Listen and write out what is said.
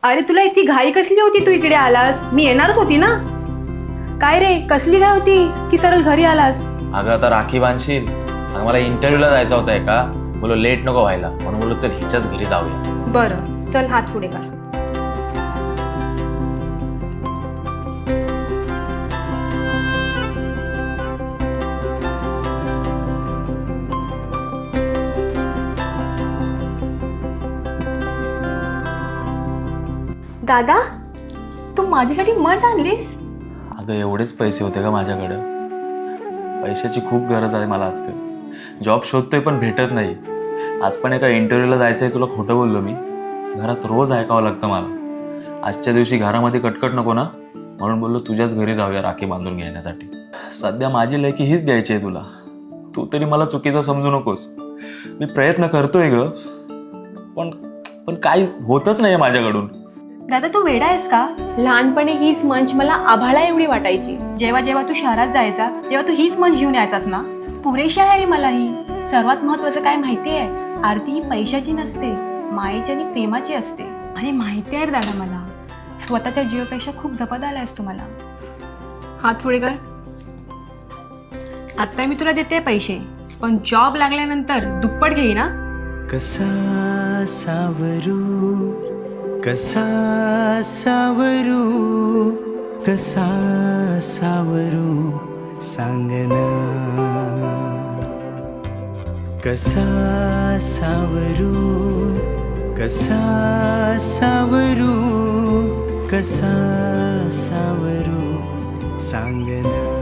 अरे तुला इतकी घाई कसली होती, तू इकडे आलास? मी येणारच होती ना. काय रे, कसली घाई होती की सरळ घरी आलास? अगं आता राखी बांधशील. अगं मला इंटरव्ह्यूला जायचं होतं एका. बोलो लेट नको व्हायला, म्हणून बोलो चल हिच्याच घरी जाऊया. बरं चल, हात पुढे कर. दादा, तू माझ्यासाठी मध आणलीस? अगं एवढेच पैसे होते का माझ्याकडं? पैशाची खूप गरज आहे मला आजकाल. जॉब शोधतोय पण भेटत नाही. आज पण एका इंटरव्ह्यूला जायचं आहे, तुला खोटं बोललो मी. घरात रोज ऐकावं लागतं मला. आजच्या दिवशी घरामध्ये कटकट नको ना, म्हणून बोललो तुझ्याच घरी जाऊया राखी बांधून घेण्यासाठी. सध्या माझी लेकी हीच द्यायची आहे तुला. तू तरी मला चुकीचं समजू नकोस. मी प्रयत्न करतोय ग, पण पण काही होतच नाही माझ्याकडून. दादा, तू वेडा आहेस का? लहानपणी हीच मंच मला आभाळा एवढी वाटायची. जेव्हा जेव्हा तू शहरात जायचा तेव्हा तू हीच मंच घेऊन यायचास ना. पुरेशी आहे मला ही. सर्वात महत्वाचं काय माहितीये? आरती ही पैशाची नसते, मायेची आणि प्रेमाची असते. आणि माहिती आहे दादा मला, स्वतःच्या जीवापेक्षा खूप जपत आलायस तू मला. हात पुढे कर. आता मी तुला देते पैसे, पण जॉब लागल्यानंतर दुप्पट घेई ना. कसा सावरू, कसा सावरू, कसा सावरू सांगना. कसा सावरू, कसा सावरू, कसा सावरू सांगना.